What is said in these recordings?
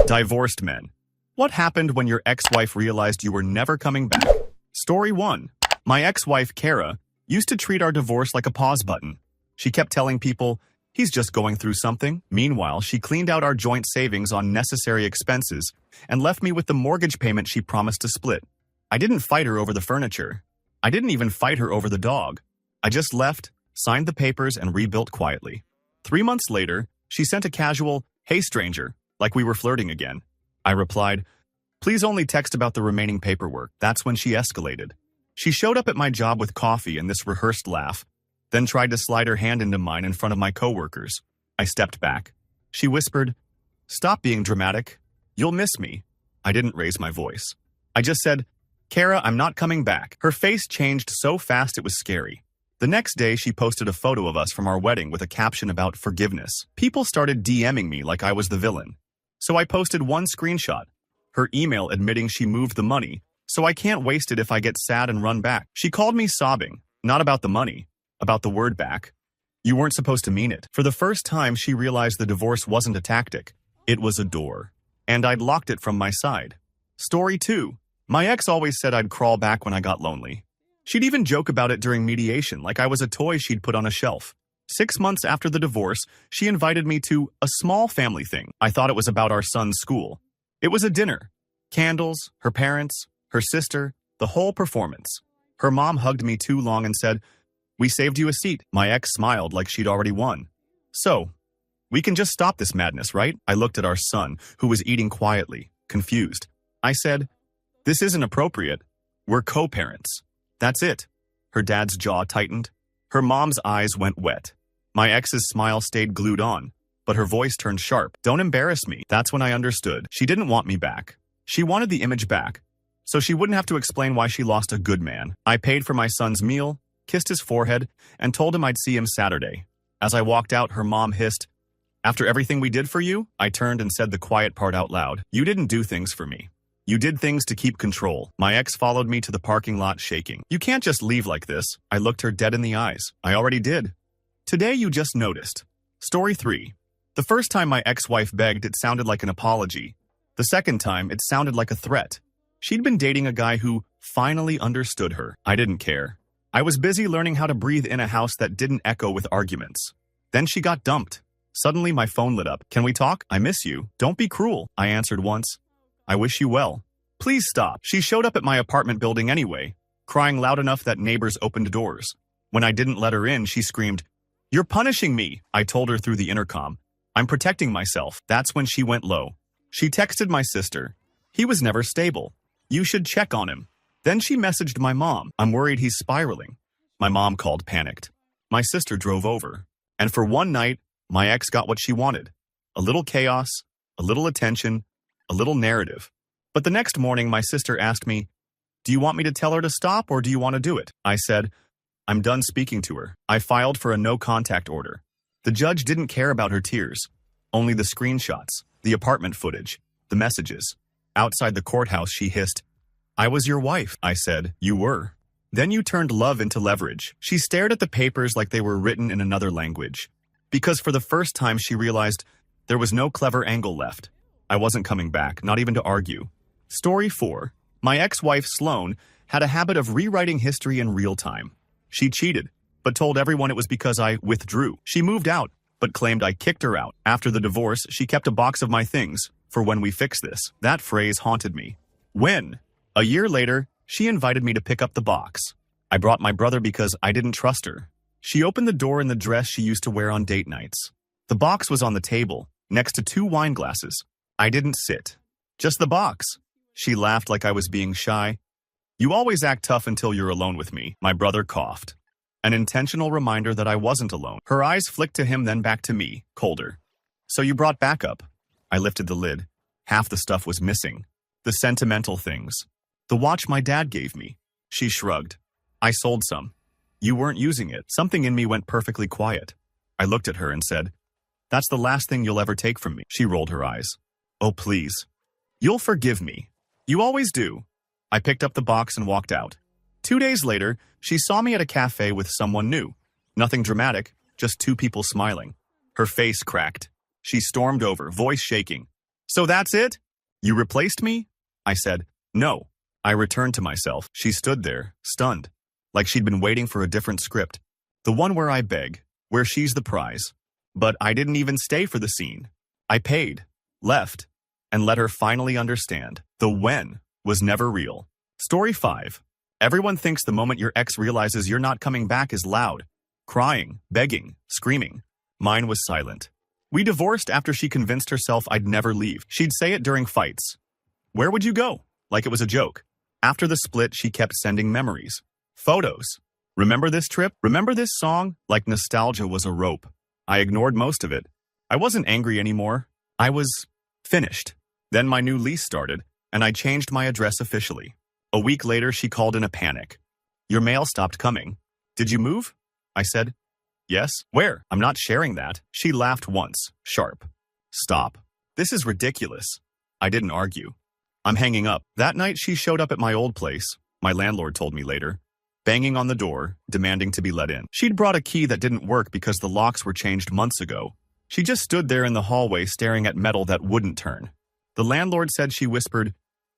Divorced men. What happened when your ex-wife realized you were never coming back? Story 1. My ex-wife, Kara, used to treat our divorce like a pause button. She kept telling people, he's just going through something. Meanwhile, she cleaned out our joint savings on necessary expenses and left me with the mortgage payment she promised to split. I didn't fight her over the furniture. I didn't even fight her over the dog. I just left, signed the papers, and rebuilt quietly. 3 months later, she sent a casual, "Hey stranger," like we were flirting again. I replied, "Please only text about the remaining paperwork." That's when she escalated. She showed up at my job with coffee and this rehearsed laugh, then tried to slide her hand into mine in front of my coworkers. I stepped back. She whispered, "Stop being dramatic. You'll miss me." I didn't raise my voice. I just said, "Kara, I'm not coming back." Her face changed so fast it was scary. The next day, she posted a photo of us from our wedding with a caption about forgiveness. People started DMing me like I was the villain. So I posted one screenshot, her email admitting she moved the money, so I can't waste it if I get sad and run back. She called me sobbing, not about the money, about the word back. You weren't supposed to mean it. For the first time, she realized the divorce wasn't a tactic. It was a door. And I'd locked it from my side. Story 2. My ex always said I'd crawl back when I got lonely. She'd even joke about it during mediation, like I was a toy she'd put on a shelf. 6 months after the divorce, she invited me to a small family thing. I thought it was about our son's school. It was a dinner. Candles, her parents, her sister, the whole performance. Her mom hugged me too long and said, "We saved you a seat." My ex smiled like she'd already won. "So, we can just stop this madness, right?" I looked at our son, who was eating quietly, confused. I said, "This isn't appropriate. We're co-parents." "That's it." Her dad's jaw tightened. Her mom's eyes went wet. My ex's smile stayed glued on, but her voice turned sharp. "Don't embarrass me." That's when I understood. She didn't want me back. She wanted the image back, so she wouldn't have to explain why she lost a good man. I paid for my son's meal, kissed his forehead, and told him I'd see him Saturday. As I walked out, her mom hissed, "After everything we did for you?" I turned and said the quiet part out loud. "You didn't do things for me. You did things to keep control." My ex followed me to the parking lot shaking. "You can't just leave like this." I looked her dead in the eyes. "I already did. Today you just noticed." Story 3. The first time my ex-wife begged, it sounded like an apology. The second time, it sounded like a threat. She'd been dating a guy who finally understood her. I didn't care. I was busy learning how to breathe in a house that didn't echo with arguments. Then she got dumped. Suddenly my phone lit up. "Can we talk? I miss you. Don't be cruel." I answered once. "I wish you well." "Please stop." She showed up at my apartment building anyway, crying loud enough that neighbors opened doors. When I didn't let her in, she screamed, "You're punishing me." I told her through the intercom, "I'm protecting myself." That's when she went low. She texted my sister, "He was never stable. You should check on him." Then she messaged my mom, "I'm worried he's spiraling." My mom called panicked. My sister drove over. And for one night, my ex got what she wanted. A little chaos, a little attention, a little narrative. But the next morning, my sister asked me, "Do you want me to tell her to stop or do you want to do it?" I said, "I'm done speaking to her." I filed for a no-contact order. The judge didn't care about her tears, only the screenshots, the apartment footage, the messages. Outside the courthouse, she hissed, "I was your wife." I said, "You were. Then you turned love into leverage." She stared at the papers like they were written in another language. Because for the first time, she realized there was no clever angle left. I wasn't coming back, not even to argue. Story 4. My ex-wife, Sloane, had a habit of rewriting history in real time. She cheated, but told everyone it was because I withdrew. She moved out, but claimed I kicked her out. After the divorce, she kept a box of my things, for when we fix this. That phrase haunted me. When? A year later, she invited me to pick up the box. I brought my brother because I didn't trust her. She opened the door in the dress she used to wear on date nights. The box was on the table, next to 2 wine glasses. I didn't sit. Just the box. She laughed like I was being shy. "You always act tough until you're alone with me." My brother coughed. An intentional reminder that I wasn't alone. Her eyes flicked to him, then back to me, colder. "So you brought backup?" I lifted the lid. Half the stuff was missing. The sentimental things. "The watch my dad gave me." She shrugged. "I sold some." "You weren't using it." Something in me went perfectly quiet. I looked at her and said, "That's the last thing you'll ever take from me." She rolled her eyes. "Oh, please. You'll forgive me. You always do." I picked up the box and walked out. 2 days later, she saw me at a cafe with someone new. Nothing dramatic, just 2 people smiling. Her face cracked. She stormed over, voice shaking. So that's it? You replaced me? I said, no. I returned to myself. She stood there, stunned, like she'd been waiting for a different script. The one where I beg, where she's the prize. But I didn't even stay for the scene. I paid, left, and let her finally understand. The when was never real. Story 5. Everyone thinks the moment your ex realizes you're not coming back is loud. Crying, begging, screaming. Mine was silent. We divorced after she convinced herself I'd never leave. She'd say it during fights. Where would you go? Like it was a joke. After the split, she kept sending memories. Photos. Remember this trip? Remember this song? Like nostalgia was a rope. I ignored most of it. I wasn't angry anymore. I was finished. Then my new lease started, and I changed my address officially. A week later, she called in a panic. Your mail stopped coming. Did you move? I said, yes. Where? I'm not sharing that. She laughed once, sharp. Stop. This is ridiculous. I didn't argue. I'm hanging up. That night, she showed up at my old place, my landlord told me later, banging on the door, demanding to be let in. She'd brought a key that didn't work because the locks were changed months ago. She just stood there in the hallway staring at metal that wouldn't turn. The landlord said she whispered,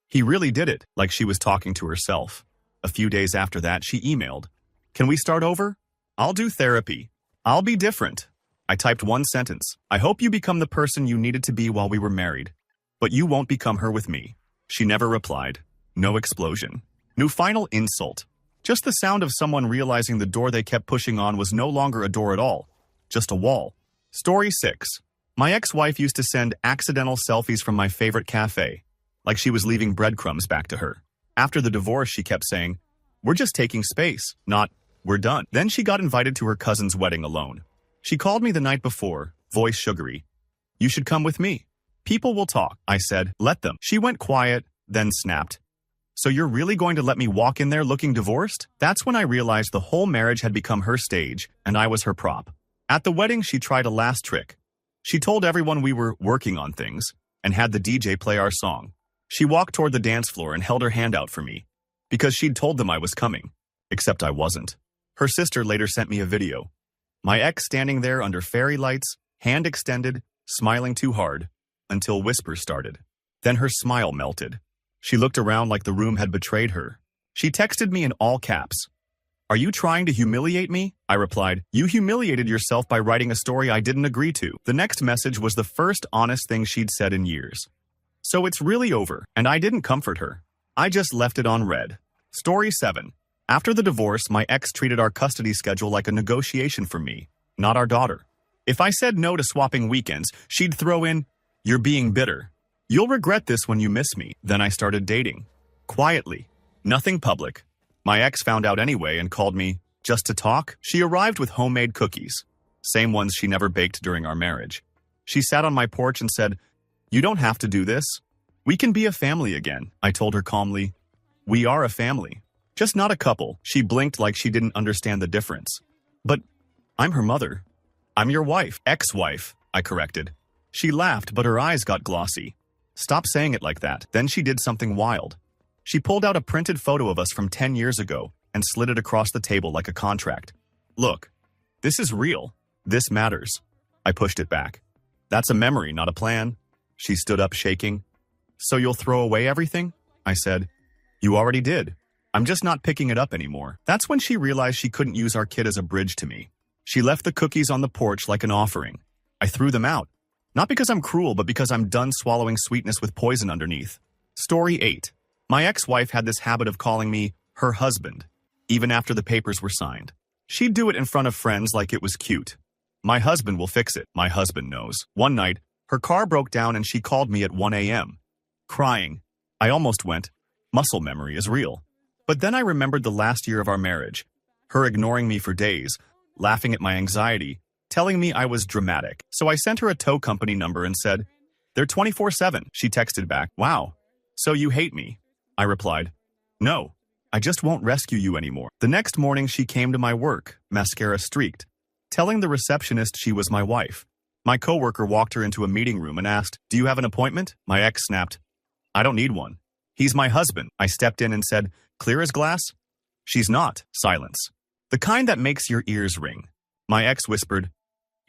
he really did it, like she was talking to herself. A few days after that, she emailed, can we start over? I'll do therapy. I'll be different. I typed one sentence. I hope you become the person you needed to be while we were married. But you won't become her with me. She never replied. No explosion. No final insult. Just the sound of someone realizing the door they kept pushing on was no longer a door at all. Just a wall. Story 6. My ex-wife used to send accidental selfies from my favorite cafe, like she was leaving breadcrumbs back to her. After the divorce, she kept saying, we're just taking space, not, we're done. Then she got invited to her cousin's wedding alone. She called me the night before, voice sugary. You should come with me. People will talk. I said, let them. She went quiet, then snapped. So you're really going to let me walk in there looking divorced? That's when I realized the whole marriage had become her stage, and I was her prop. At the wedding, she tried a last trick. She told everyone we were working on things, and had the DJ play our song. She walked toward the dance floor and held her hand out for me, because she'd told them I was coming, except I wasn't. Her sister later sent me a video. My ex standing there under fairy lights, hand extended, smiling too hard, until whispers started. Then her smile melted. She looked around like the room had betrayed her. She texted me in all caps. Are you trying to humiliate me? I replied, you humiliated yourself by writing a story I didn't agree to. The next message was the first honest thing she'd said in years. So it's really over, and I didn't comfort her. I just left it on red. Story 7. After the divorce, my ex treated our custody schedule like a negotiation for me, not our daughter. If I said no to swapping weekends, she'd throw in, you're being bitter. You'll regret this when you miss me. Then I started dating. Quietly. Nothing public. My ex found out anyway and called me, just to talk. She arrived with homemade cookies. Same ones she never baked during our marriage. She sat on my porch and said, you don't have to do this. We can be a family again. I told her calmly, we are a family. Just not a couple. She blinked like she didn't understand the difference. But I'm her mother. I'm your wife. Ex-wife, I corrected. She laughed, but her eyes got glossy. Stop saying it like that. Then she did something wild. She pulled out a printed photo of us from 10 years ago and slid it across the table like a contract. Look, this is real. This matters. I pushed it back. That's a memory, not a plan. She stood up shaking. So you'll throw away everything? I said. You already did. I'm just not picking it up anymore. That's when she realized she couldn't use our kid as a bridge to me. She left the cookies on the porch like an offering. I threw them out. Not because I'm cruel, but because I'm done swallowing sweetness with poison underneath. Story 8. My ex-wife had this habit of calling me her husband, even after the papers were signed. She'd do it in front of friends like it was cute. My husband will fix it. My husband knows. One night, her car broke down and she called me at 1 a.m. crying. I almost went, muscle memory is real. But then I remembered the last year of our marriage, her ignoring me for days, laughing at my anxiety, telling me I was dramatic. So I sent her a tow company number and said, they're 24/7. She texted back, wow, so you hate me? I replied, no, I just won't rescue you anymore. The next morning she came to my work, mascara streaked, telling the receptionist she was my wife. My coworker walked her into a meeting room and asked, do you have an appointment? My ex snapped, I don't need one. He's my husband. I stepped in and said, clear as glass? She's not. Silence. The kind that makes your ears ring. My ex whispered,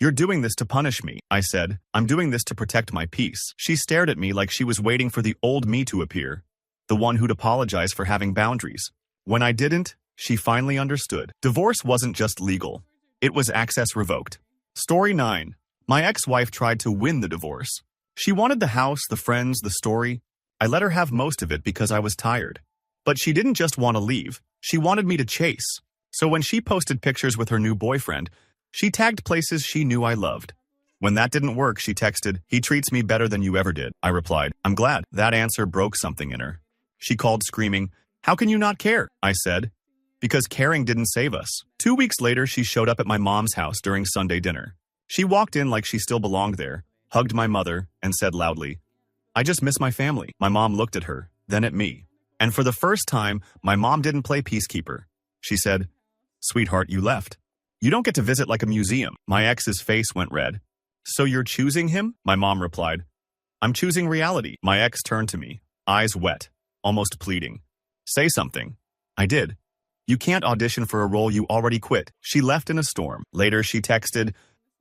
You're doing this to punish me, I said. I'm doing this to protect my peace. She stared at me like she was waiting for the old me to appear, the one who'd apologize for having boundaries. When I didn't, she finally understood. Divorce wasn't just legal. It was access revoked. Story 9. My ex-wife tried to win the divorce. She wanted the house, the friends, the story. I let her have most of it because I was tired. But she didn't just want to leave. She wanted me to chase. So when she posted pictures with her new boyfriend, she tagged places she knew I loved. When that didn't work, she texted, "He treats me better than you ever did." I replied, "I'm glad." That answer broke something in her. She called screaming, "How can you not care?" I said, "Because caring didn't save us." 2 weeks later, she showed up at my mom's house during Sunday dinner. She walked in like she still belonged there, hugged my mother, and said loudly, "I just miss my family." My mom looked at her, then at me. And for the first time, my mom didn't play peacekeeper. She said, "Sweetheart, you left. You don't get to visit like a museum." My ex's face went red. "So you're choosing him?" My mom replied, "I'm choosing reality." My ex turned to me, eyes wet, almost pleading. "Say something." I did. "You can't audition for a role you already quit." She left in a storm. Later, she texted,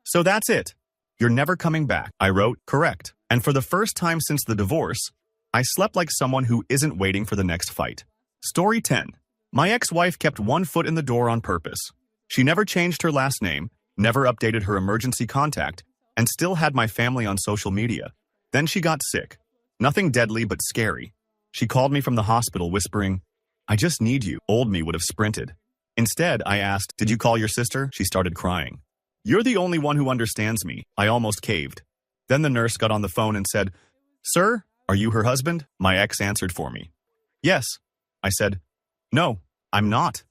"So that's it. You're never coming back." I wrote, "Correct." And for the first time since the divorce, I slept like someone who isn't waiting for the next fight. Story 10. My ex-wife kept one foot in the door on purpose. She never changed her last name, never updated her emergency contact, and still had my family on social media. Then she got sick. Nothing deadly but scary. She called me from the hospital whispering, "I just need you." Old me would have sprinted. Instead, I asked, "Did you call your sister?" She started crying. "You're the only one who understands me." I almost caved. Then the nurse got on the phone and said, "Sir, are you her husband?" My ex answered for me. "Yes." I said, "No, I'm not."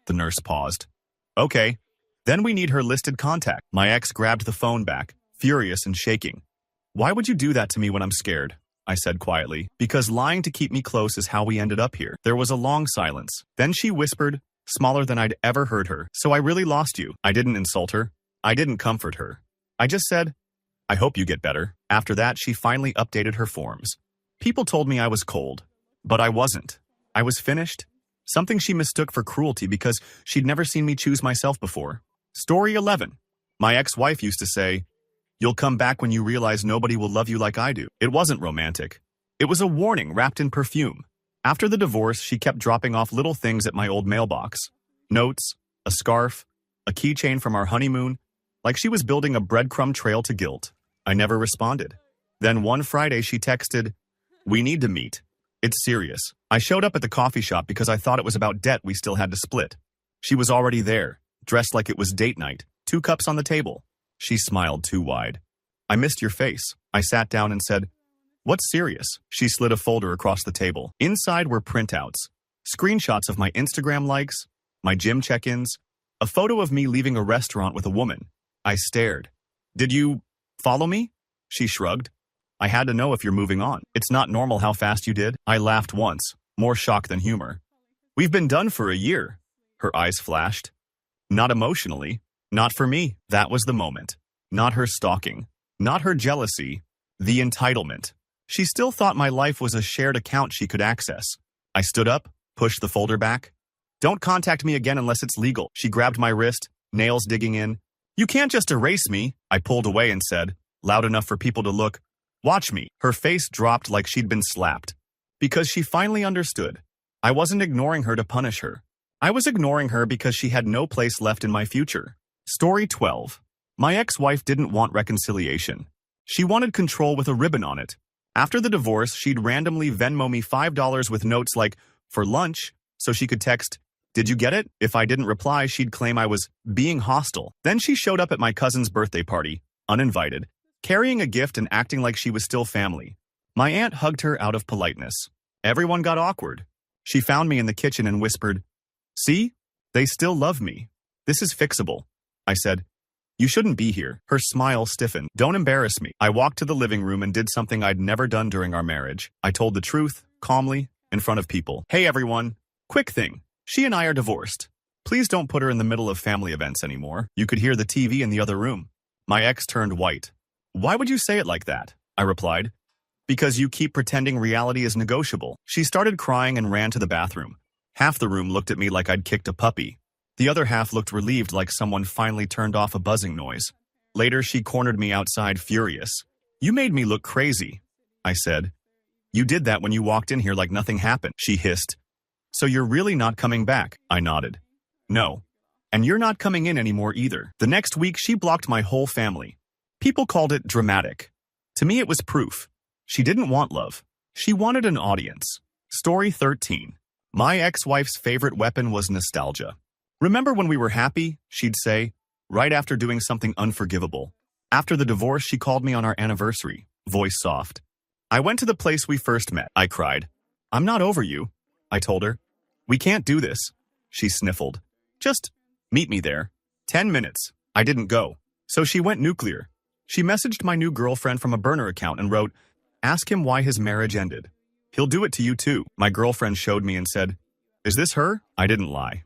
The nurse paused. "Okay, then we need her listed contact." My ex grabbed the phone back, furious and shaking. "Why would you do that to me when I'm scared?" I said quietly. "Because lying to keep me close is how we ended up here." There was a long silence. Then she whispered, smaller than I'd ever heard her, "So I really lost you." I didn't insult her. I didn't comfort her. I just said, "I hope you get better." After that, she finally updated her forms. People told me I was cold, but I wasn't. I was finished. Something she mistook for cruelty because she'd never seen me choose myself before. Story 11. My ex-wife used to say, "You'll come back when you realize nobody will love you like I do." It wasn't romantic. It was a warning wrapped in perfume. After the divorce, she kept dropping off little things at my old mailbox. Notes, a scarf, a keychain from our honeymoon, like she was building a breadcrumb trail to guilt. I never responded. Then one Friday she texted, "We need to meet. It's serious." I showed up at the coffee shop because I thought it was about debt we still had to split. She was already there, dressed like it was date night, 2 cups on the table. She smiled too wide. "I missed your face." I sat down and said, "What's serious?" She slid a folder across the table. Inside were printouts, screenshots of my Instagram likes, my gym check-ins, a photo of me leaving a restaurant with a woman. I stared. "Did you follow me?" She shrugged. "I had to know if you're moving on. It's not normal how fast you did." I laughed once, more shock than humor. "We've been done for a year." Her eyes flashed. "Not emotionally. Not for me." That was the moment. Not her stalking. Not her jealousy. The entitlement. She still thought my life was a shared account she could access. I stood up, pushed the folder back. "Don't contact me again unless it's legal." She grabbed my wrist, nails digging in. "You can't just erase me." I pulled away and said, loud enough for people to look, "Watch me." Her face dropped like she'd been slapped. Because she finally understood. I wasn't ignoring her to punish her. I was ignoring her because she had no place left in my future. Story 12. My ex-wife didn't want reconciliation. She wanted control with a ribbon on it. After the divorce, she'd randomly Venmo me $5 with notes like, "For lunch," so she could text, "Did you get it?" If I didn't reply, she'd claim I was being hostile. Then she showed up at my cousin's birthday party, uninvited, carrying a gift and acting like she was still family. My aunt hugged her out of politeness. Everyone got awkward. She found me in the kitchen and whispered, "See? They still love me. This is fixable." I said, "You shouldn't be here." Her smile stiffened. "Don't embarrass me." I walked to the living room and did something I'd never done during our marriage. I told the truth, calmly, in front of people. "Hey everyone, quick thing. She and I are divorced. Please don't put her in the middle of family events anymore." You could hear the TV in the other room. My ex turned white. "Why would you say it like that?" I replied. "Because you keep pretending reality is negotiable." She started crying and ran to the bathroom. Half the room looked at me like I'd kicked a puppy. The other half looked relieved like someone finally turned off a buzzing noise. Later, she cornered me outside, furious. You made me look crazy, I said. You did that when you walked in here like nothing happened, she hissed. So you're really not coming back, I nodded. No. And you're not coming in anymore either. The next week, she blocked my whole family. People called it dramatic. To me, it was proof. She didn't want love. She wanted an audience. Story 13. My ex-wife's favorite weapon was nostalgia. Remember when we were happy, she'd say, right after doing something unforgivable. After the divorce, she called me on our anniversary, voice soft. I went to the place we first met, I cried. I'm not over you, I told her. We can't do this, she sniffled. Just meet me there. 10 minutes. I didn't go. So she went nuclear. She messaged my new girlfriend from a burner account and wrote, ask him why his marriage ended. He'll do it to you too. My girlfriend showed me and said, is this her? I didn't lie.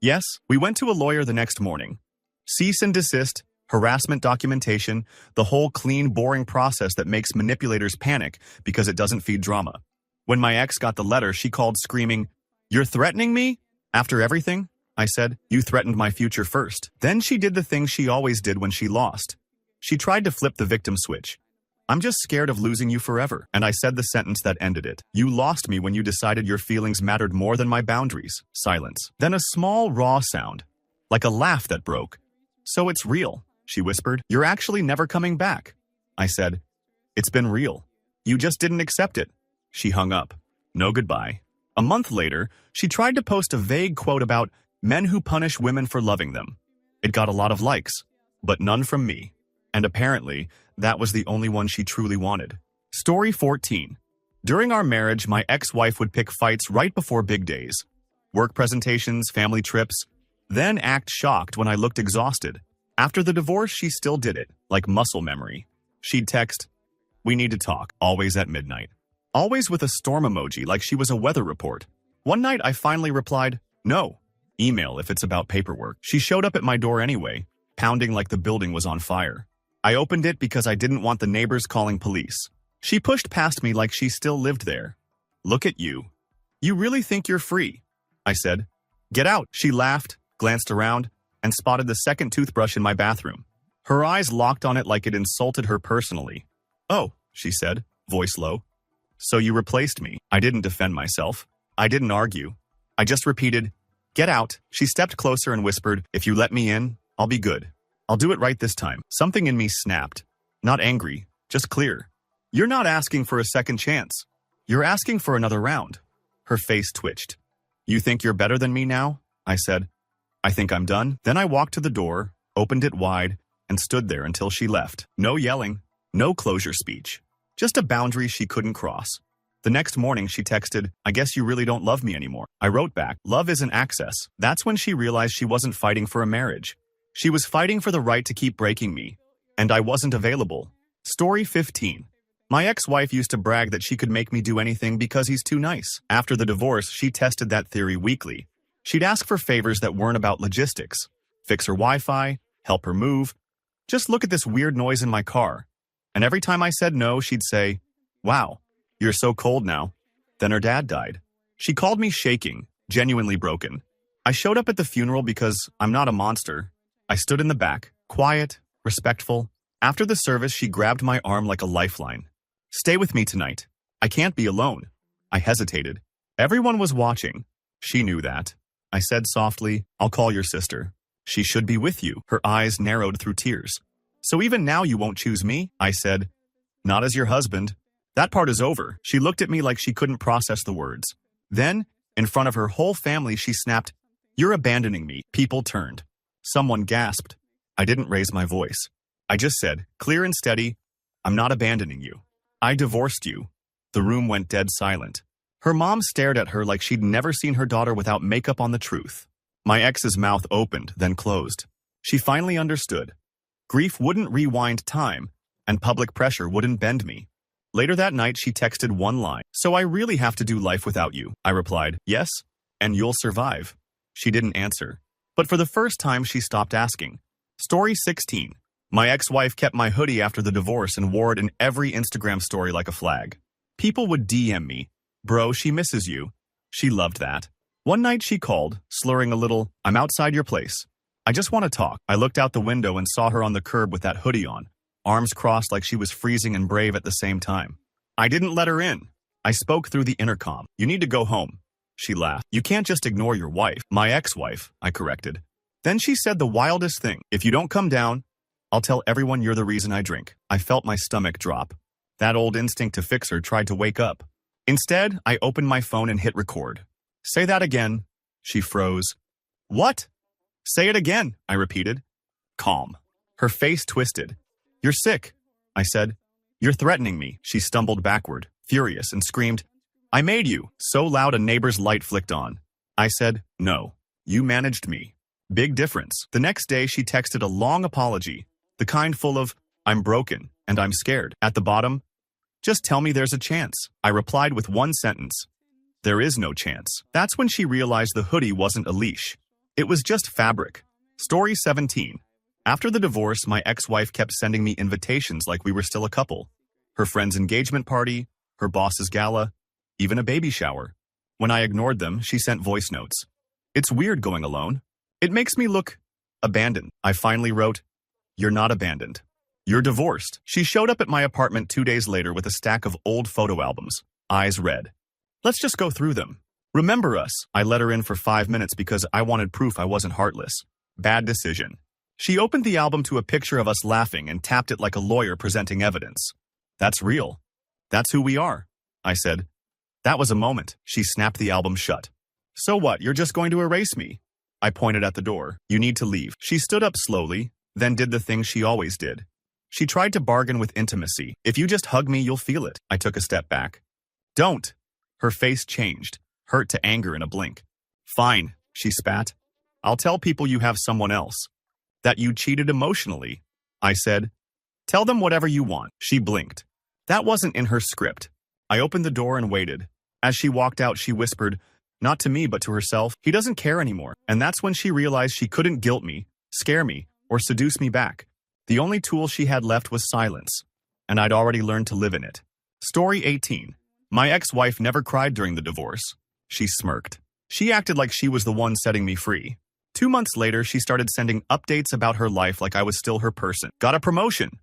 Yes, we went to a lawyer the next morning. Cease and desist, harassment documentation, the whole clean, boring process that makes manipulators panic because it doesn't feed drama. When my ex got the letter, she called screaming, you're threatening me? After everything? I said, you threatened my future first. Then she did the thing she always did when she lost. She tried to flip the victim switch. I'm just scared of losing you forever. And I said the sentence that ended it. You lost me when you decided your feelings mattered more than my boundaries. Silence. Then a small, raw sound, like a laugh that broke. So it's real, she whispered. You're actually never coming back. I said, it's been real. You just didn't accept it. She hung up. No goodbye. A month later, she tried to post a vague quote about men who punish women for loving them. It got a lot of likes, but none from me. And apparently, that was the only one she truly wanted. Story 14. During our marriage, my ex-wife would pick fights right before big days. Work presentations, family trips, then act shocked when I looked exhausted. After the divorce, she still did it, like muscle memory. She'd text, we need to talk, always at midnight. Always with a storm emoji like she was a weather report. One night, I finally replied, no. Email if it's about paperwork. She showed up at my door anyway, pounding like the building was on fire. I opened it because I didn't want the neighbors calling police. She pushed past me like she still lived there. Look at you. You really think you're free? I said. Get out. She laughed, glanced around, and spotted the second toothbrush in my bathroom. Her eyes locked on it like it insulted her personally. Oh, she said, voice low. So you replaced me. I didn't defend myself. I didn't argue. I just repeated, get out. She stepped closer and whispered, if you let me in, I'll be good. I'll do it right this time. Something in me snapped. Not angry, just clear. You're not asking for a second chance. You're asking for another round. Her face twitched. You think you're better than me now? I said. I think I'm done. Then I walked to the door, opened it wide, and stood there until she left. No yelling, no closure speech. Just a boundary she couldn't cross. The next morning she texted, I guess you really don't love me anymore. I wrote back, love isn't access. That's when she realized she wasn't fighting for a marriage. She was fighting for the right to keep breaking me, and I wasn't available. Story 15. My ex-wife used to brag that she could make me do anything because he's too nice. After the divorce, she tested that theory weekly. She'd ask for favors that weren't about logistics. Fix her Wi-Fi, help her move. Just look at this weird noise in my car. And every time I said no, she'd say, wow, you're so cold now. Then her dad died. She called me shaking, genuinely broken. I showed up at the funeral because I'm not a monster. I stood in the back, quiet, respectful. After the service, she grabbed my arm like a lifeline. Stay with me tonight. I can't be alone. I hesitated. Everyone was watching. She knew that. I said softly, I'll call your sister. She should be with you. Her eyes narrowed through tears. So even now you won't choose me? I said. Not as your husband. That part is over. She looked at me like she couldn't process the words. Then, in front of her whole family, she snapped, you're abandoning me. People turned. Someone gasped. I didn't raise my voice. I just said, clear and steady, I'm not abandoning you. I divorced you. The room went dead silent. Her mom stared at her like she'd never seen her daughter without makeup on the truth. My ex's mouth opened, then closed. She finally understood. Grief wouldn't rewind time, and public pressure wouldn't bend me. Later that night, she texted one line. So I really have to do life without you. I replied, yes, and you'll survive. She didn't answer. But for the first time, she stopped asking. Story 16. My ex-wife kept my hoodie after the divorce and wore it in every Instagram story like a flag. People would DM me, bro, she misses you. She loved that. One night she called, slurring a little, I'm outside your place. I just want to talk. I looked out the window and saw her on the curb with that hoodie on, arms crossed like she was freezing and brave at the same time. I didn't let her in. I spoke through the intercom. You need to go home. She laughed. You can't just ignore your wife. My ex-wife, I corrected. Then she said the wildest thing. If you don't come down, I'll tell everyone you're the reason I drink. I felt my stomach drop. That old instinct to fix her tried to wake up. Instead, I opened my phone and hit record. Say that again. She froze. What? Say it again, I repeated. Calm. Her face twisted. You're sick, I said. You're threatening me. She stumbled backward, furious, and screamed, I made you, so loud a neighbor's light flicked on. I said, no, you managed me. Big difference. The next day, she texted a long apology, the kind full of, I'm broken, and I'm scared. At the bottom, just tell me there's a chance. I replied with one sentence. There is no chance. That's when she realized the hoodie wasn't a leash. It was just fabric. Story 17. After the divorce, my ex-wife kept sending me invitations like we were still a couple. Her friend's engagement party, her boss's gala, even a baby shower. When I ignored them, she sent voice notes. It's weird going alone. It makes me look abandoned. I finally wrote, You're not abandoned. You're divorced. She showed up at my apartment 2 days later with a stack of old photo albums, eyes red. Let's just go through them. Remember us. I let her in for 5 minutes because I wanted proof I wasn't heartless. Bad decision. She opened the album to a picture of us laughing and tapped it like a lawyer presenting evidence. That's real. That's who we are, I said. That was a moment. She snapped the album shut. So what, you're just going to erase me? I pointed at the door. You need to leave. She stood up slowly, then did the thing she always did. She tried to bargain with intimacy. If you just hug me, you'll feel it. I took a step back. Don't. Her face changed, hurt to anger in a blink. Fine, she spat. I'll tell people you have someone else. That you cheated emotionally, I said. Tell them whatever you want. She blinked. That wasn't in her script. I opened the door and waited. As she walked out, she whispered, not to me, but to herself, he doesn't care anymore. And that's when she realized she couldn't guilt me, scare me, or seduce me back. The only tool she had left was silence, and I'd already learned to live in it. Story 18. My ex-wife never cried during the divorce. She smirked. She acted like she was the one setting me free. 2 months later, she started sending updates about her life like I was still her person. Got a promotion.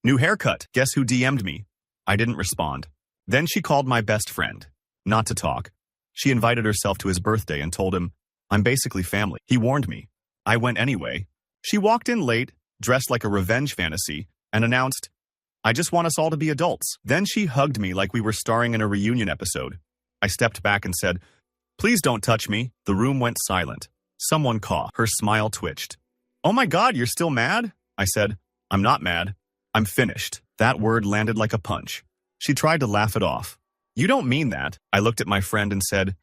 New haircut. Guess who DM'd me? I didn't respond. Then she called my best friend. Not to talk. She invited herself to his birthday and told him, I'm basically family. He warned me. I went anyway. She walked in late, dressed like a revenge fantasy, and announced, I just want us all to be adults. Then she hugged me like we were starring in a reunion episode. I stepped back and said, please don't touch me. The room went silent. Someone coughed. Her smile twitched. Oh my God, you're still mad? I said, I'm not mad. I'm finished. That word landed like a punch. She tried to laugh it off. You don't mean that. I looked at my friend and said,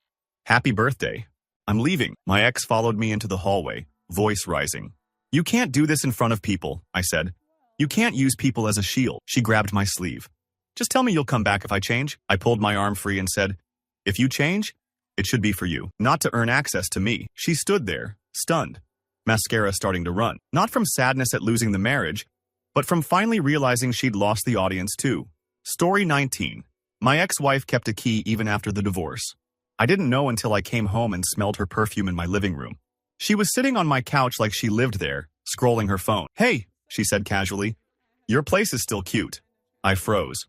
happy birthday. I'm leaving. My ex followed me into the hallway, voice rising. You can't do this in front of people, I said. You can't use people as a shield. She grabbed my sleeve. Just tell me you'll come back if I change. I pulled my arm free and said, if you change, it should be for you, not to earn access to me. She stood there, stunned, mascara starting to run, not from sadness at losing the marriage, but from finally realizing she'd lost the audience too. Story 19. My ex-wife kept a key even after the divorce. I didn't know until I came home and smelled her perfume in my living room. She was sitting on my couch like she lived there, scrolling her phone. Hey, she said casually, your place is still cute. I froze.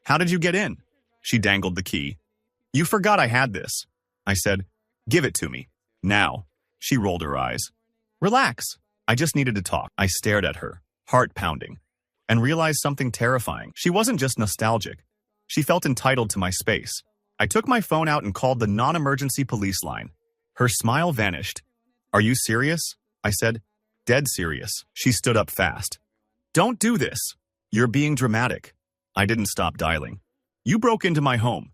How did you get in? She dangled the key. You forgot I had this. I said, give it to me. Now. She rolled her eyes. Relax. I just needed to talk. I stared at her, heart pounding, and realized something terrifying. She wasn't just nostalgic. She felt entitled to my space. I took my phone out and called the non-emergency police line. Her smile vanished. Are you serious? I said. Dead serious. She stood up fast. Don't do this. You're being dramatic. I didn't stop dialing. You broke into my home.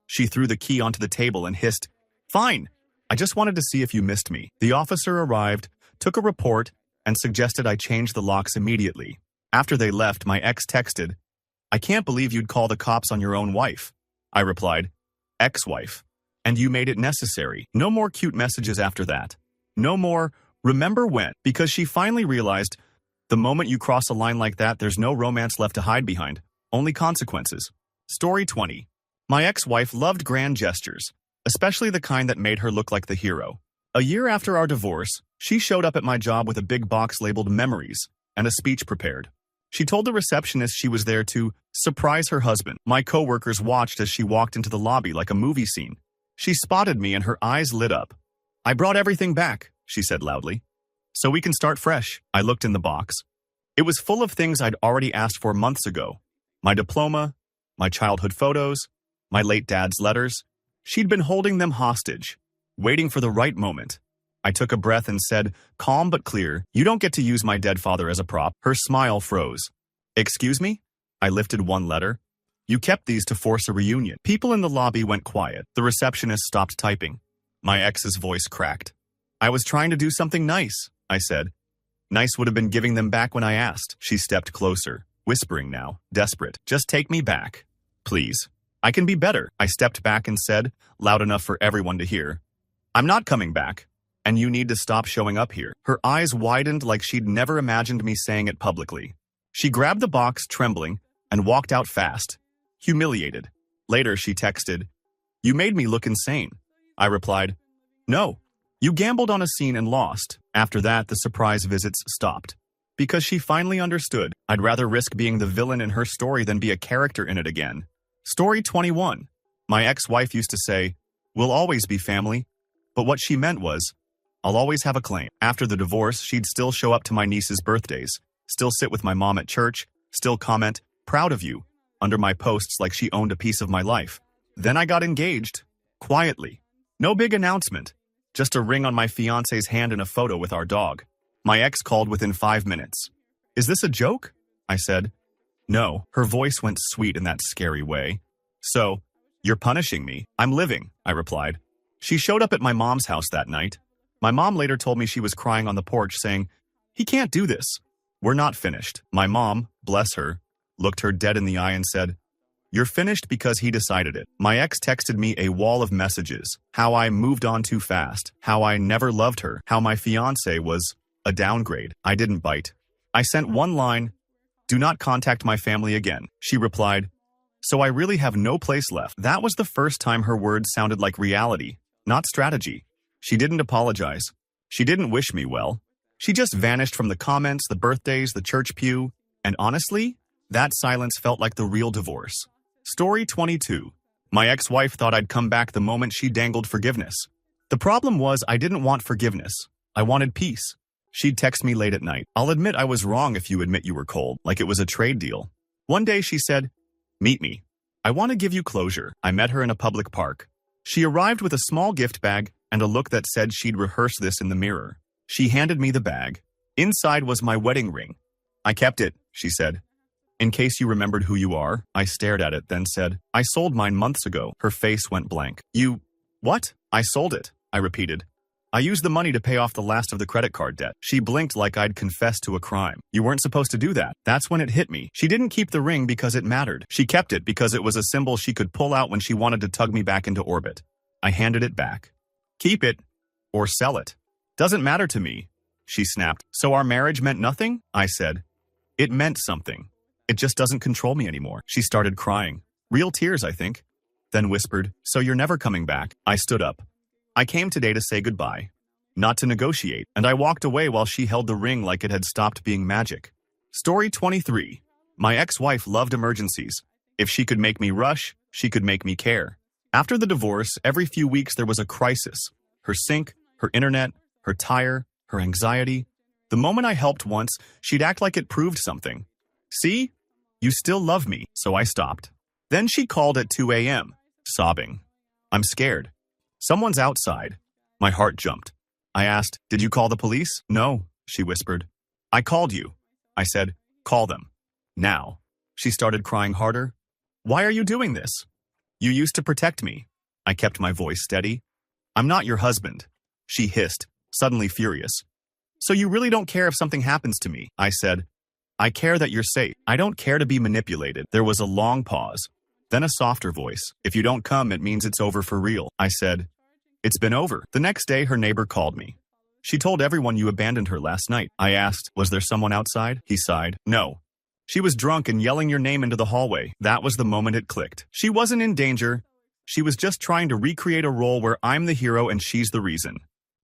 She threw the key onto the table and hissed, fine. I just wanted to see if you missed me. The officer arrived, took a report, and suggested I change the locks immediately. After they left, my ex texted, I can't believe you'd call the cops on your own wife. I replied, ex-wife. And you made it necessary. No more cute messages after that. No more, remember when? Because she finally realized, the moment you cross a line like that, there's no romance left to hide behind. Only consequences. Story 20. My ex-wife loved grand gestures, especially the kind that made her look like the hero. A year after our divorce, She showed up at my job with a big box labeled Memories and a speech prepared. She told the receptionist she was there to surprise her husband. My coworkers watched as she walked into the lobby like a movie scene. She spotted me and her eyes lit up. "I brought everything back," she said loudly. "So we can start fresh." I looked in the box. It was full of things I'd already asked for months ago. My diploma, my childhood photos, my late dad's letters. She'd been holding them hostage, waiting for the right moment. I took a breath and said, calm but clear, "You don't get to use my dead father as a prop." Her smile froze. "Excuse me?" I lifted one letter. "You kept these to force a reunion." People in the lobby went quiet. The receptionist stopped typing. My ex's voice cracked. "I was trying to do something nice," I said. "Nice would have been giving them back when I asked." She stepped closer, whispering now, desperate. "Just take me back, please. I can be better." I stepped back and said, loud enough for everyone to hear, "I'm not coming back. And you need to stop showing up here." Her eyes widened like she'd never imagined me saying it publicly. She grabbed the box, trembling, and walked out fast, humiliated. Later, she texted, "You made me look insane." I replied, "No, you gambled on a scene and lost." After that, the surprise visits stopped. Because she finally understood, I'd rather risk being the villain in her story than be a character in it again. Story 21. My ex-wife used to say, "We'll always be family," but what she meant was, "I'll always have a claim." After the divorce, she'd still show up to my niece's birthdays, still sit with my mom at church, still comment, "Proud of you," under my posts like she owned a piece of my life. Then I got engaged. Quietly. No big announcement. Just a ring on my fiancé's hand and a photo with our dog. My ex called within 5 minutes. "Is this a joke?" I said. "No." Her voice went sweet in that scary way. "So, you're punishing me?" "I'm living," I replied. She showed up at my mom's house that night. My mom later told me she was crying on the porch saying, "He can't do this. We're not finished." My mom, bless her, looked her dead in the eye and said, "You're finished because he decided it." My ex texted me a wall of messages. How I moved on too fast. How I never loved her. How my fiancé was a downgrade. I didn't bite. I sent one line, "Do not contact my family again." She replied, "So I really have no place left." That was the first time her words sounded like reality, not strategy. She didn't apologize. She didn't wish me well. She just vanished from the comments, the birthdays, the church pew, and honestly, that silence felt like the real divorce. Story 22. My ex-wife thought I'd come back the moment she dangled forgiveness. The problem was I didn't want forgiveness. I wanted peace. She'd text me late at night. "I'll admit I was wrong if you admit you were cold," like it was a trade deal. One day she said, "Meet me. I want to give you closure." I met her in a public park. She arrived with a small gift bag and a look that said she'd rehearsed this in the mirror. She handed me the bag. Inside was my wedding ring. "I kept it," she said. "In case you remembered who you are." I stared at it, then said, "I sold mine months ago." Her face went blank. "You... what?" "I sold it," I repeated. "I used the money to pay off the last of the credit card debt." She blinked like I'd confessed to a crime. "You weren't supposed to do that." That's when it hit me. She didn't keep the ring because it mattered. She kept it because it was a symbol she could pull out when she wanted to tug me back into orbit. I handed it back. "Keep it, or sell it. Doesn't matter to me," she snapped. "So our marriage meant nothing?" I said. "It meant something. It just doesn't control me anymore." She started crying. Real tears, I think. Then whispered, "So you're never coming back?" I stood up. "I came today to say goodbye, not to negotiate," and I walked away while she held the ring like it had stopped being magic. Story 23. My ex-wife loved emergencies. If she could make me rush, she could make me care. After the divorce, every few weeks there was a crisis. Her sink, her internet, her tire, her anxiety. The moment I helped once, she'd act like it proved something. "See? You still love me." So I stopped. Then she called at 2 a.m., sobbing. "I'm scared. Someone's outside." My heart jumped. I asked, "Did you call the police?" "No," she whispered. "I called you." I said, "Call them. Now." She started crying harder. "Why are you doing this? You used to protect me." I kept my voice steady. "I'm not your husband," she hissed, suddenly furious. "So you really don't care if something happens to me?" I said, "I care that you're safe. I don't care to be manipulated." There was a long pause, then a softer voice. "If you don't come, it means it's over for real." I said, "It's been over." The next day, her neighbor called me. "She told everyone you abandoned her last night." I asked, "Was there someone outside?" He sighed. "No. She was drunk and yelling your name into the hallway." That was the moment it clicked. She wasn't in danger. She was just trying to recreate a role where I'm the hero and she's the reason.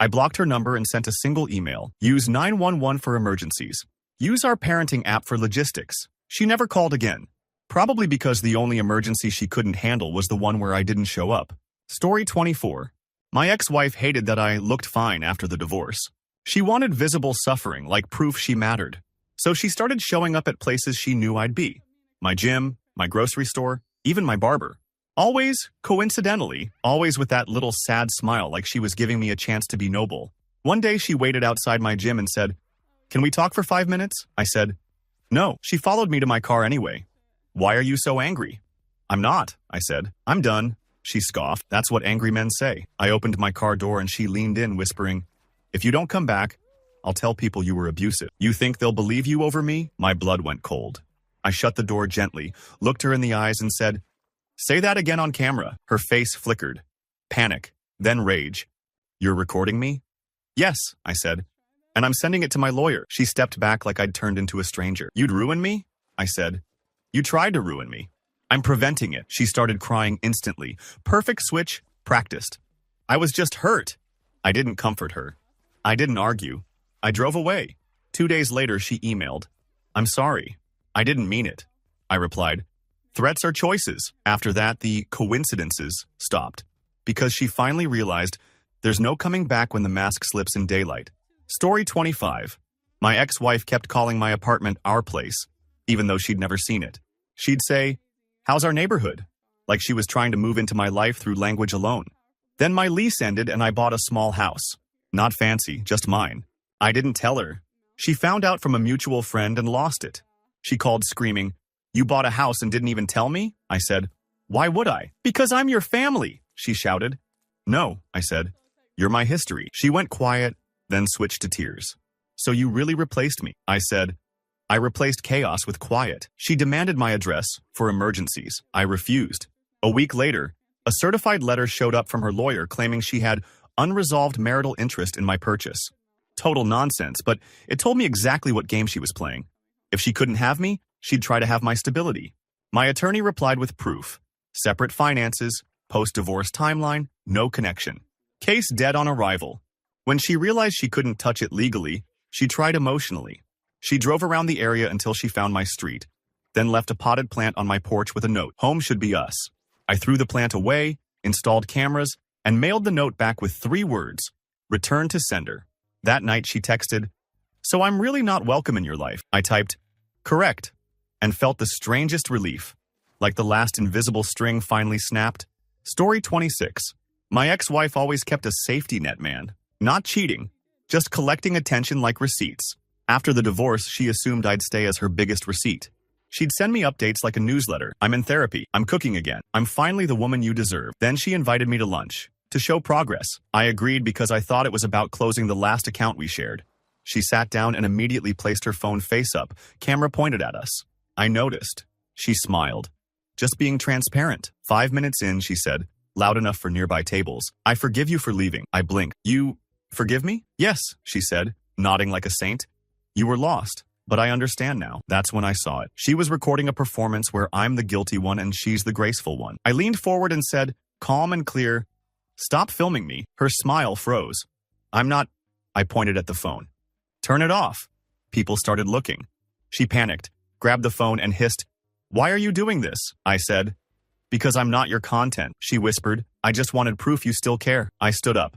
I blocked her number and sent a single email. Use 911 for emergencies. Use our parenting app for logistics. She never called again. Probably because the only emergency she couldn't handle was the one where I didn't show up. Story 24. My ex-wife hated that I looked fine after the divorce. She wanted visible suffering, like proof she mattered. So she started showing up at places she knew I'd be. My gym, my grocery store, even my barber. Always, coincidentally, always with that little sad smile like she was giving me a chance to be noble. One day she waited outside my gym and said, "Can we talk for 5 minutes?" I said, "No." She followed me to my car anyway. "Why are you so angry?" "I'm not," I said. "I'm done." She scoffed. "That's what angry men say." I opened my car door and she leaned in, whispering, "If you don't come back, I'll tell people you were abusive." "You think they'll believe you over me?" My blood went cold. I shut the door gently, looked her in the eyes and said, "Say that again on camera." Her face flickered. Panic, then rage. "You're recording me?" "Yes," I said. "And I'm sending it to my lawyer." She stepped back like I'd turned into a stranger. "You'd ruin me?" I said. "You tried to ruin me." "I'm preventing it." She started crying instantly. Perfect switch, practiced. I was just hurt. I didn't comfort her. I didn't argue. I drove away. 2 days later, she emailed, "I'm sorry. I didn't mean it." I replied, "Threats are choices." After that, the coincidences stopped, because she finally realized there's no coming back when the mask slips in daylight. Story 25. My ex-wife kept calling my apartment our place, even though she'd never seen it. She'd say, "How's our neighborhood?" Like she was trying to move into my life through language alone. Then my lease ended and I bought a small house. Not fancy, just mine. I didn't tell her. She found out from a mutual friend and lost it. She called screaming, "You bought a house and didn't even tell me?" I said, "Why would I?" "Because I'm your family," she shouted. "No," I said. "You're my history." She went quiet, then switched to tears. "So you really replaced me?" I said, "I replaced chaos with quiet." She demanded my address for emergencies. I refused. A week later, a certified letter showed up from her lawyer claiming she had unresolved marital interest in my purchase. Total nonsense, but it told me exactly what game she was playing. If she couldn't have me, she'd try to have my stability. My attorney replied with proof. Separate finances, post-divorce timeline, no connection. Case dead on arrival. When she realized she couldn't touch it legally, she tried emotionally. She drove around the area until she found my street, then left a potted plant on my porch with a note, "Home should be us." I threw the plant away, installed cameras, and mailed the note back with 3 words, "Return to sender." That night she texted, "So I'm really not welcome in your life." I typed, "Correct," and felt the strangest relief, like the last invisible string finally snapped. Story 26. My ex-wife always kept a safety net, man. Not cheating, just collecting attention like receipts. After the divorce, she assumed I'd stay as her biggest receipt. She'd send me updates like a newsletter. "I'm in therapy. I'm cooking again. I'm finally the woman you deserve." Then she invited me to lunch, to show progress. I agreed because I thought it was about closing the last account we shared. She sat down and immediately placed her phone face up, camera pointed at us. I noticed. She smiled. "Just being transparent." 5 minutes in, she said, loud enough for nearby tables, "I forgive you for leaving." I blinked. "You forgive me?" "Yes," she said, nodding like a saint. "You were lost, but I understand now." That's when I saw it. She was recording a performance where I'm the guilty one and she's the graceful one. I leaned forward and said, calm and clear, "Stop filming me." Her smile froze. "I'm not..." I pointed at the phone. "Turn it off." People started looking. She panicked, grabbed the phone and hissed, "Why are you doing this?" I said, "Because I'm not your content." She whispered, "I just wanted proof you still care." I stood up.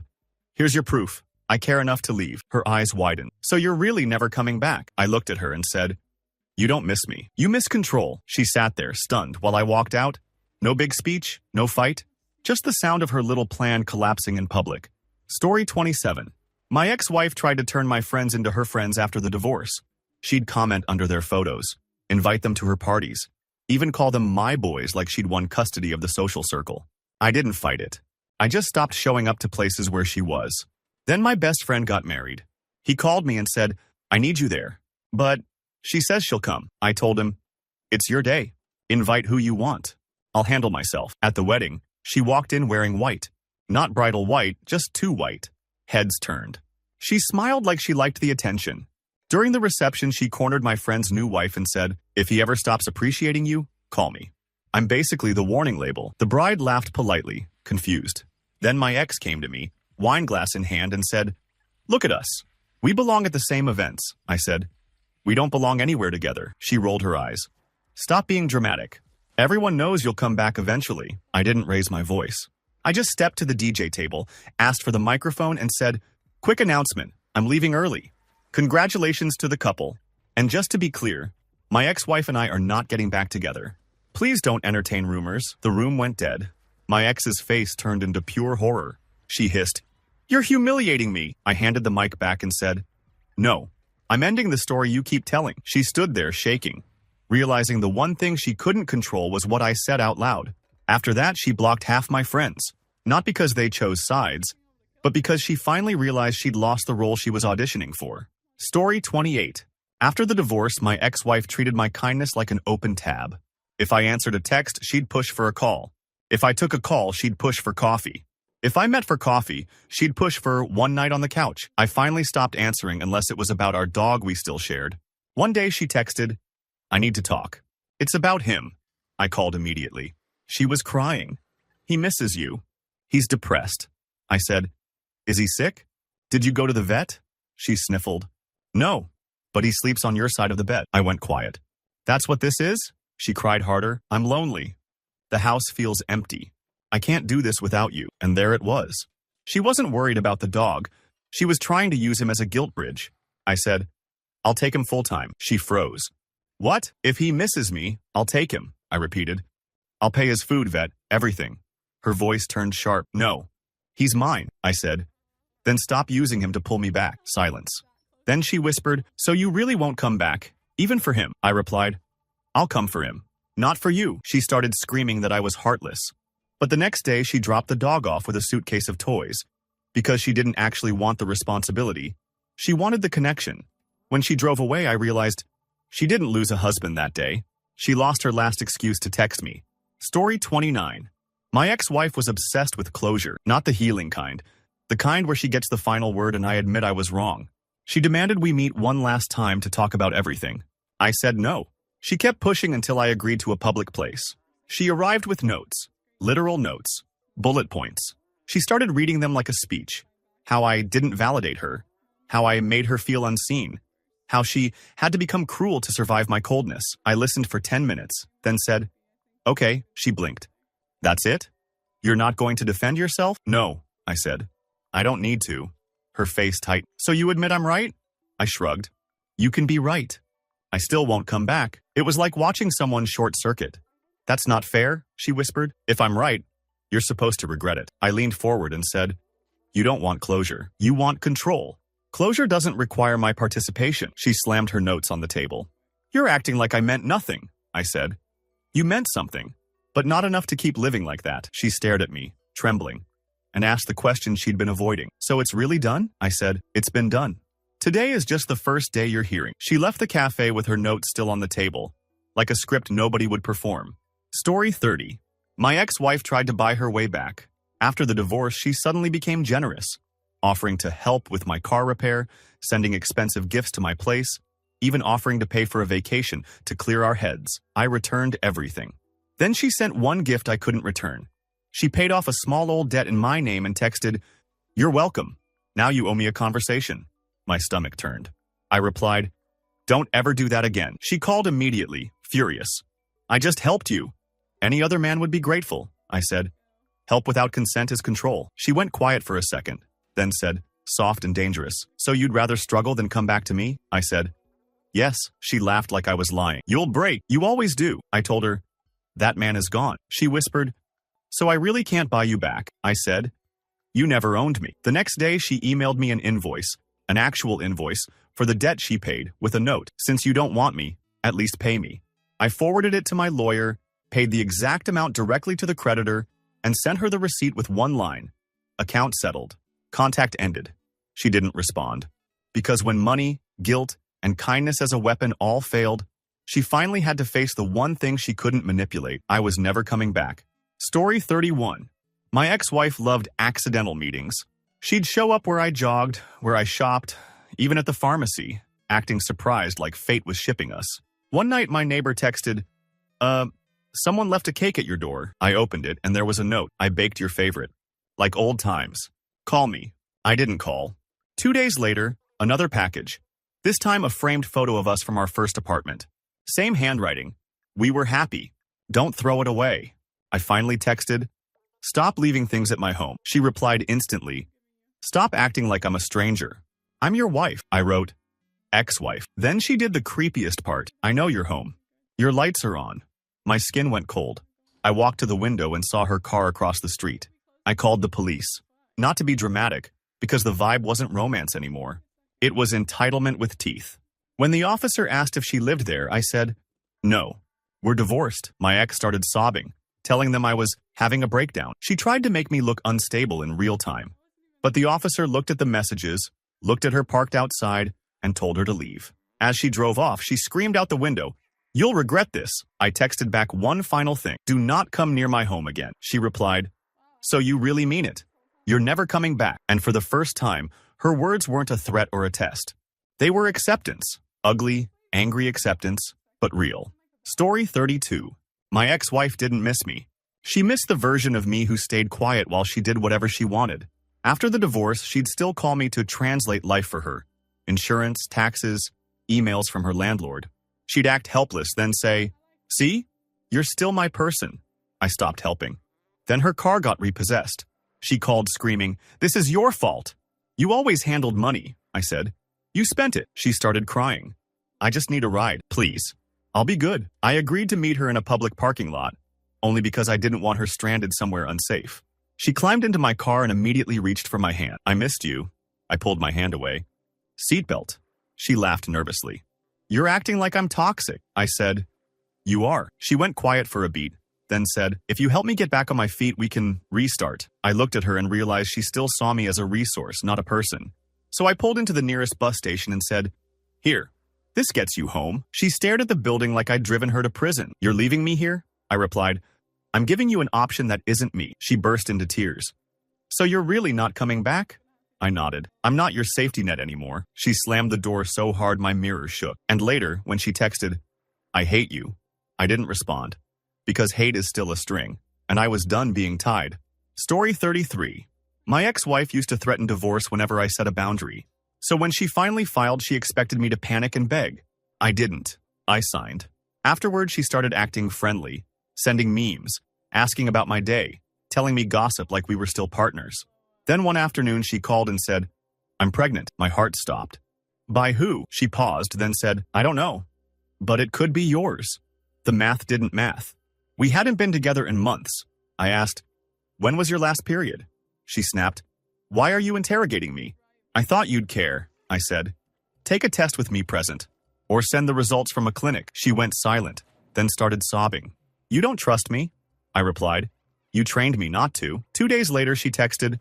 "Here's your proof. I care enough to leave." Her eyes widened. "So you're really never coming back?" I looked at her and said, "You don't miss me. You miss control." She sat there, stunned, while I walked out. No big speech, no fight, just the sound of her little plan collapsing in public. Story 27. My ex-wife tried to turn my friends into her friends after the divorce. She'd comment under their photos, invite them to her parties, even call them my boys like she'd won custody of the social circle. I didn't fight it. I just stopped showing up to places where she was. Then my best friend got married. He called me and said, "I need you there." "But she says she'll come." I told him, "It's your day. Invite who you want. I'll handle myself." At the wedding, she walked in wearing white. Not bridal white, just too white. Heads turned. She smiled like she liked the attention. During the reception, she cornered my friend's new wife and said, "If he ever stops appreciating you, call me. I'm basically the warning label." The bride laughed politely, confused. Then my ex came to me, wine glass in hand, and said, "Look at us. We belong at the same events." I said, "We don't belong anywhere together." She rolled her eyes. "Stop being dramatic. Everyone knows you'll come back eventually." I didn't raise my voice. I just stepped to the DJ table, asked for the microphone, and said, "Quick announcement. I'm leaving early. Congratulations to the couple. And just to be clear, my ex-wife and I are not getting back together. Please don't entertain rumors." The room went dead. My ex's face turned into pure horror. She hissed, "You're humiliating me." I handed the mic back and said, "No, I'm ending the story you keep telling." She stood there shaking, realizing the one thing she couldn't control was what I said out loud. After that, she blocked half my friends, not because they chose sides, but because she finally realized she'd lost the role she was auditioning for. Story 28. After the divorce, my ex-wife treated my kindness like an open tab. If I answered a text, she'd push for a call. If I took a call, she'd push for coffee. If I met for coffee, she'd push for one night on the couch. I finally stopped answering unless it was about our dog we still shared. One day she texted, "I need to talk." "It's about him." I called immediately. She was crying. "He misses you. He's depressed." I said, "Is he sick? Did you go to the vet?" She sniffled. "No, but he sleeps on your side of the bed." I went quiet. "That's what this is?" She cried harder. "I'm lonely. The house feels empty. I can't do this without you." And there it was. She wasn't worried about the dog. She was trying to use him as a guilt bridge. I said, "I'll take him full-time." She froze. "What? If he misses me, I'll take him," I repeated. "I'll pay his food, vet, everything." Her voice turned sharp. "No, he's mine," I said. "Then stop using him to pull me back." Silence. Then she whispered, "So you really won't come back, even for him?" I replied, "I'll come for him. Not for you." She started screaming that I was heartless. But the next day, she dropped the dog off with a suitcase of toys. Because she didn't actually want the responsibility. She wanted the connection. When she drove away, I realized she didn't lose a husband that day. She lost her last excuse to text me. Story 29. My ex-wife was obsessed with closure, not the healing kind. The kind where she gets the final word and I admit I was wrong. She demanded we meet one last time to talk about everything. I said no. She kept pushing until I agreed to a public place. She arrived with notes. Literal notes. Bullet points. She started reading them like a speech. How I didn't validate her. How I made her feel unseen. How she had to become cruel to survive my coldness. I listened for 10 minutes, then said, "Okay," she blinked. "That's it? You're not going to defend yourself?" "No," I said. "I don't need to." Her face tightened. "So you admit I'm right?" I shrugged. "You can be right. I still won't come back." It was like watching someone short-circuit. "That's not fair," she whispered. "If I'm right, you're supposed to regret it." I leaned forward and said, "You don't want closure. You want control. Closure doesn't require my participation." She slammed her notes on the table. "You're acting like I meant nothing," I said. "You meant something, but not enough to keep living like that." She stared at me, trembling, and asked the question she'd been avoiding. "So it's really done?" I said, "It's been done. Today is just the first day you're hearing." She left the cafe with her notes still on the table, like a script nobody would perform. Story 30. My ex-wife tried to buy her way back. After the divorce, she suddenly became generous, offering to help with my car repair, sending expensive gifts to my place, even offering to pay for a vacation to clear our heads. I returned everything. Then she sent one gift I couldn't return. She paid off a small old debt in my name and texted, "You're welcome. Now you owe me a conversation." My stomach turned. I replied, "Don't ever do that again." She called immediately, furious. "I just helped you. Any other man would be grateful," I said. "Help without consent is control." She went quiet for a second, then said, soft and dangerous, "So you'd rather struggle than come back to me?" I said, "Yes." She laughed like I was lying. "You'll break. You always do." I told her, "That man is gone." She whispered, "So I really can't buy you back." I said, "You never owned me." The next day, she emailed me an invoice, an actual invoice, for the debt she paid, with a note, "Since you don't want me, at least pay me." I forwarded it to my lawyer, paid the exact amount directly to the creditor, and sent her the receipt with one line, "Account settled. Contact ended." She didn't respond. Because when money, guilt, and kindness as a weapon all failed, she finally had to face the one thing she couldn't manipulate. I was never coming back. Story 31. My ex-wife loved accidental meetings. She'd show up where I jogged, where I shopped, even at the pharmacy, acting surprised like fate was shipping us. One night my neighbor texted, "Someone left a cake at your door." I opened it and there was a note, "I baked your favorite." Like old times. Call me. I didn't call. 2 days later, another package. This time a framed photo of us from our first apartment. Same handwriting. We were happy. Don't throw it away. I finally texted, "Stop leaving things at my home." She replied instantly, "Stop acting like I'm a stranger. I'm your wife." I wrote, "Ex-wife." Then she did the creepiest part. "I know you're home. Your lights are on." My skin went cold. I walked to the window and saw her car across the street. I called the police. Not to be dramatic, because the vibe wasn't romance anymore. It was entitlement with teeth. When the officer asked if she lived there, I said, "No. We're divorced." My ex started sobbing, telling them I was having a breakdown. She tried to make me look unstable in real time. But the officer looked at the messages, looked at her parked outside, and told her to leave. As she drove off, she screamed out the window, "You'll regret this." I texted back one final thing. "Do not come near my home again." She replied, "So you really mean it? You're never coming back." And for the first time, her words weren't a threat or a test. They were acceptance. Ugly, angry acceptance, but real. Story 32. My ex-wife didn't miss me. She missed the version of me who stayed quiet while she did whatever she wanted. After the divorce, she'd still call me to translate life for her. Insurance, taxes, emails from her landlord. She'd act helpless, then say, "See? You're still my person." I stopped helping. Then her car got repossessed. She called screaming, "This is your fault. You always handled money." I said, "You spent it." She started crying. "I just need a ride, please. I'll be good." I agreed to meet her in a public parking lot, only because I didn't want her stranded somewhere unsafe. She climbed into my car and immediately reached for my hand. "I missed you." I pulled my hand away. "Seatbelt." She laughed nervously. "You're acting like I'm toxic." I said, "You are." She went quiet for a beat, then said, "If you help me get back on my feet, we can restart." I looked at her and realized she still saw me as a resource, not a person. So I pulled into the nearest bus station and said, "Here, this gets you home." She stared at the building like I'd driven her to prison. "You're leaving me here?" I replied, "I'm giving you an option that isn't me." She burst into tears. "So you're really not coming back?" I nodded. "I'm not your safety net anymore." She slammed the door so hard my mirror shook. And later, when she texted, "I hate you," I didn't respond. Because hate is still a string, and I was done being tied. Story 33. My ex-wife used to threaten divorce whenever I set a boundary. So when she finally filed, she expected me to panic and beg. I didn't. I signed. Afterward, she started acting friendly, sending memes, asking about my day, telling me gossip like we were still partners. Then one afternoon, she called and said, "I'm pregnant." My heart stopped. "By who?" She paused, then said, "I don't know. But it could be yours." The math didn't math. We hadn't been together in months. I asked, "When was your last period?" She snapped, "Why are you interrogating me?" "I thought you'd care," I said. "Take a test with me present, or send the results from a clinic." She went silent, then started sobbing. "You don't trust me?" I replied. "You trained me not to." 2 days later, she texted,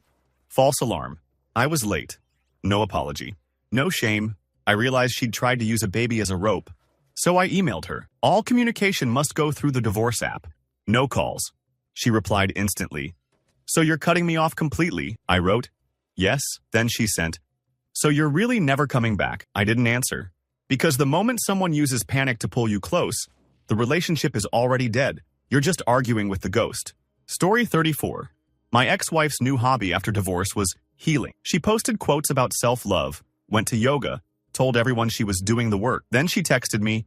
"False alarm. I was late." No apology. No shame. I realized she'd tried to use a baby as a rope. So I emailed her. "All communication must go through the divorce app. No calls." She replied instantly. "So you're cutting me off completely?" I wrote, "Yes." Then she sent, "So you're really never coming back?" I didn't answer. Because the moment someone uses panic to pull you close, the relationship is already dead. You're just arguing with the ghost. Story 34. My ex-wife's new hobby after divorce was healing. She posted quotes about self-love, went to yoga, told everyone she was doing the work. Then she texted me,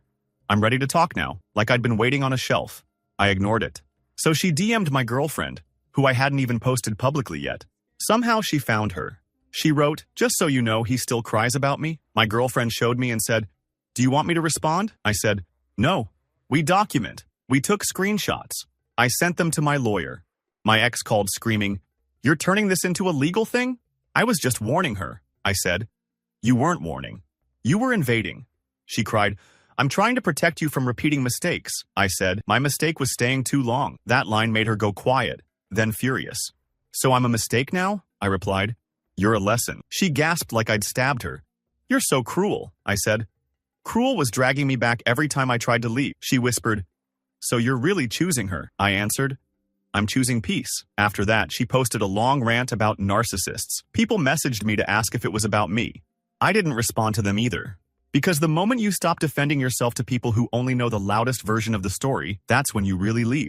"I'm ready to talk now," like I'd been waiting on a shelf. I ignored it. So she DM'd my girlfriend, who I hadn't even posted publicly yet. Somehow she found her. She wrote, "Just so you know, he still cries about me." My girlfriend showed me and said, "Do you want me to respond?" I said, "No. We document. We took screenshots. I sent them to my lawyer." My ex called screaming, "You're turning this into a legal thing?" I was just warning her. I said, "You weren't warning. You were invading." She cried, "I'm trying to protect you from repeating mistakes." I said, "My mistake was staying too long." That line made her go quiet, then furious. "So I'm a mistake now?" I replied. "You're a lesson." She gasped like I'd stabbed her. "You're so cruel," I said. "Cruel was dragging me back every time I tried to leave." She whispered, "So you're really choosing her?" I answered, "I'm choosing peace." After that, she posted a long rant about narcissists. People messaged me to ask if it was about me. I didn't respond to them either. Because the moment you stop defending yourself to people who only know the loudest version of the story, that's when you really leave.